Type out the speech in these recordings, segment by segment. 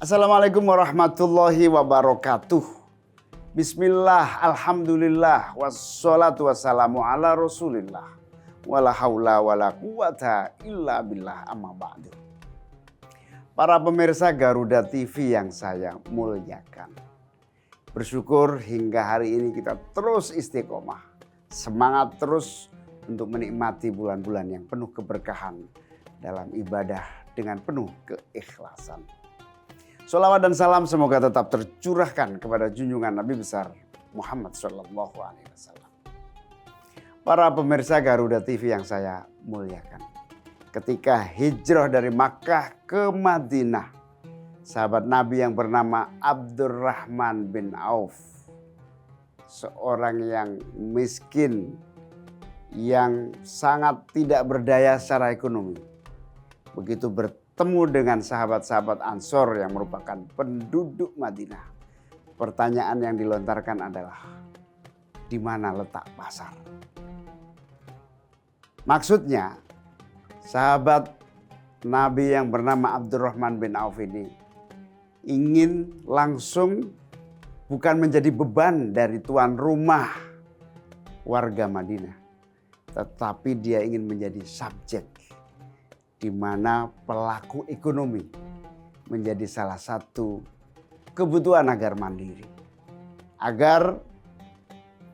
Assalamualaikum warahmatullahi wabarakatuh. Bismillah, alhamdulillah, wassalatu wassalamu ala rasulillah. Wala haula wala quwata illa billah, amma ba'du. Para pemirsa Garuda TV yang saya muliakan. Bersyukur hingga hari ini kita terus istiqomah. Semangat terus untuk menikmati bulan-bulan yang penuh keberkahan dalam ibadah dengan penuh keikhlasan. Sholawat dan salam semoga tetap tercurahkan kepada junjungan Nabi besar Muhammad SAW. Para pemirsa Garuda TV yang saya muliakan. Ketika hijrah dari Makkah ke Madinah, sahabat Nabi yang bernama Abdurrahman bin Auf, seorang yang miskin, yang sangat tidak berdaya secara ekonomi, begitu bertemu dengan sahabat-sahabat Ansor yang merupakan penduduk Madinah. Pertanyaan yang dilontarkan adalah, di mana letak pasar? Maksudnya, sahabat Nabi yang bernama Abdurrahman bin Auf ini ingin langsung bukan menjadi beban dari tuan rumah warga Madinah, tetapi dia ingin menjadi subjek, di mana pelaku ekonomi menjadi salah satu kebutuhan agar mandiri. Agar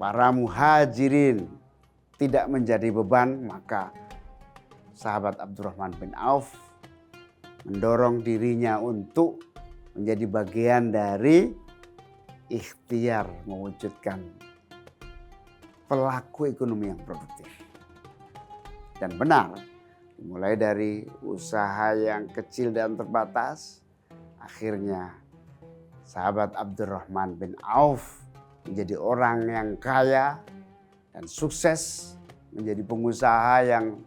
para muhajirin tidak menjadi beban, maka sahabat Abdurrahman bin Auf mendorong dirinya untuk menjadi bagian dari ikhtiar mewujudkan pelaku ekonomi yang produktif. Dan benar, mulai dari usaha yang kecil dan terbatas, akhirnya sahabat Abdurrahman bin Auf menjadi orang yang kaya dan sukses, menjadi pengusaha yang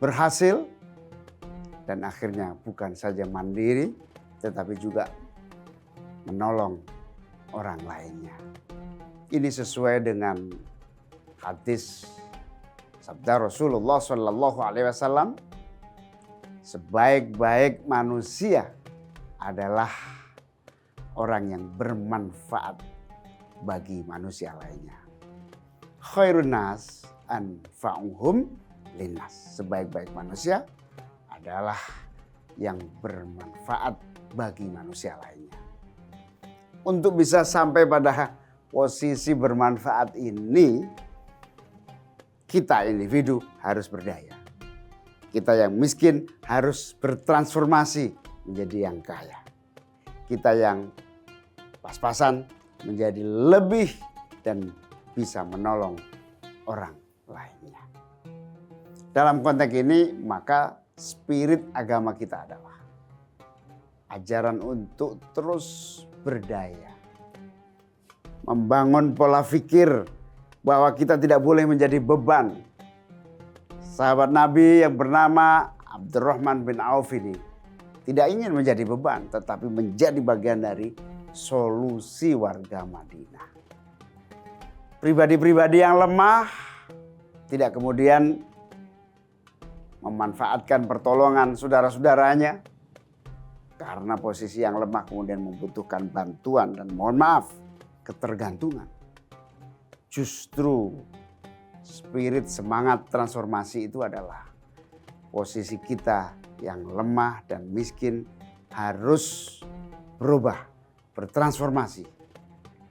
berhasil, dan akhirnya bukan saja mandiri, tetapi juga menolong orang lainnya. Ini sesuai dengan hadis sabda Rasulullah SAW, sebaik-baik manusia adalah orang yang bermanfaat bagi manusia lainnya. Khairun nas anfa'uhum linnas. Sebaik-baik manusia adalah yang bermanfaat bagi manusia lainnya. Untuk bisa sampai pada posisi bermanfaat ini, kita individu harus berdaya. Kita yang miskin harus bertransformasi menjadi yang kaya. Kita yang pas-pasan menjadi lebih dan bisa menolong orang lainnya. Dalam konteks ini, maka spirit agama kita adalah ajaran untuk terus berdaya. Membangun pola pikir bahwa kita tidak boleh menjadi beban. Sahabat Nabi yang bernama Abdurrahman bin Auf ini tidak ingin menjadi beban, tetapi menjadi bagian dari solusi warga Madinah. Pribadi-pribadi yang lemah tidak kemudian memanfaatkan pertolongan saudara-saudaranya karena posisi yang lemah kemudian membutuhkan bantuan dan mohon maaf, ketergantungan. Justru spirit semangat transformasi itu adalah posisi kita yang lemah dan miskin harus berubah, bertransformasi,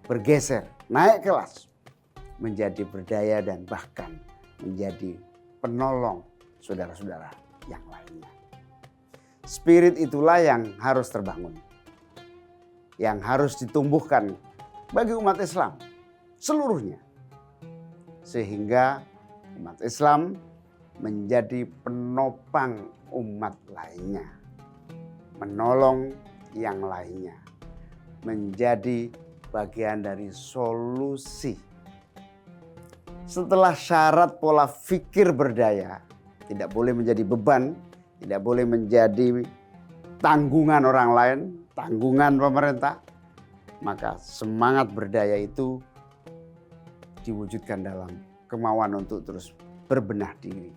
bergeser, naik kelas, menjadi berdaya dan bahkan menjadi penolong saudara-saudara yang lainnya. Spirit itulah yang harus terbangun, yang harus ditumbuhkan bagi umat Islam seluruhnya. Sehingga umat Islam menjadi penopang umat lainnya, menolong yang lainnya, menjadi bagian dari solusi. Setelah syarat pola fikir berdaya, tidak boleh menjadi beban, tidak boleh menjadi tanggungan orang lain, tanggungan pemerintah, maka semangat berdaya itu diwujudkan dalam kemauan untuk terus berbenah diri,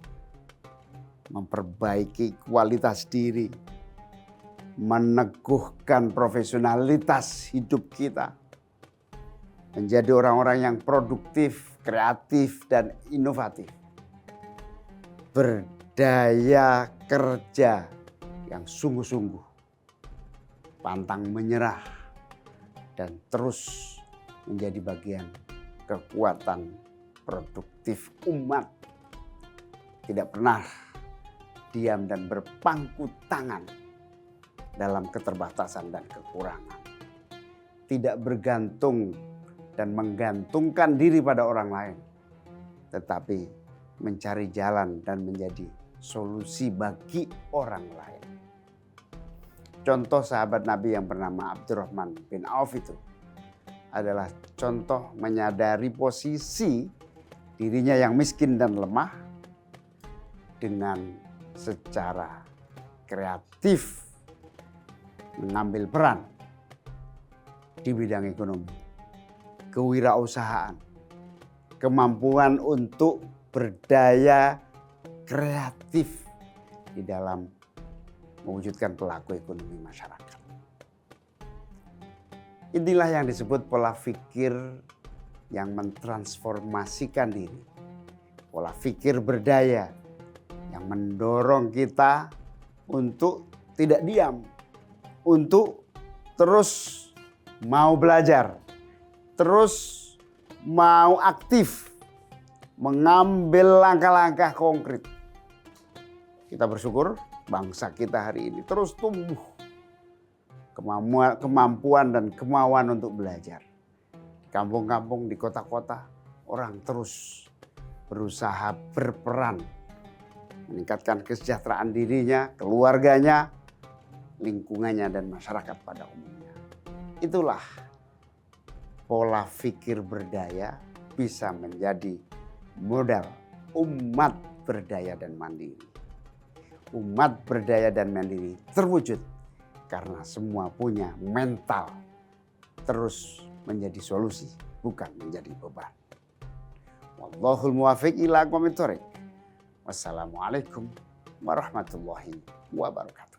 memperbaiki kualitas diri, meneguhkan profesionalitas hidup kita, menjadi orang-orang yang produktif, kreatif, dan inovatif. Berdaya kerja yang sungguh-sungguh, pantang menyerah, dan terus menjadi bagian kekuatan produktif umat. Tidak pernah diam dan berpangku tangan dalam keterbatasan dan kekurangan. Tidak bergantung dan menggantungkan diri pada orang lain, tetapi mencari jalan dan menjadi solusi bagi orang lain. Contoh sahabat Nabi yang bernama Abdurrahman bin Auf itu adalah contoh menyadari posisi dirinya yang miskin dan lemah dengan secara kreatif mengambil peran di bidang ekonomi, kewirausahaan, kemampuan untuk berdaya kreatif di dalam mewujudkan pelaku ekonomi masyarakat. Inilah yang disebut pola pikir yang mentransformasikan diri. Pola pikir berdaya yang mendorong kita untuk tidak diam, untuk terus mau belajar, terus mau aktif, mengambil langkah-langkah konkret. Kita bersyukur bangsa kita hari ini terus tumbuh kemampuan dan kemauan untuk belajar. Di kampung-kampung, di kota-kota, orang terus berusaha berperan, meningkatkan kesejahteraan dirinya, keluarganya, lingkungannya, dan masyarakat pada umumnya. Itulah pola pikir berdaya bisa menjadi modal umat berdaya dan mandiri. Umat berdaya dan mandiri terwujud karena semua punya mental terus menjadi solusi, bukan menjadi beban. Wallahul muwaffiq ila aqwamit thoriq. Wassalamualaikum warahmatullahi wabarakatuh.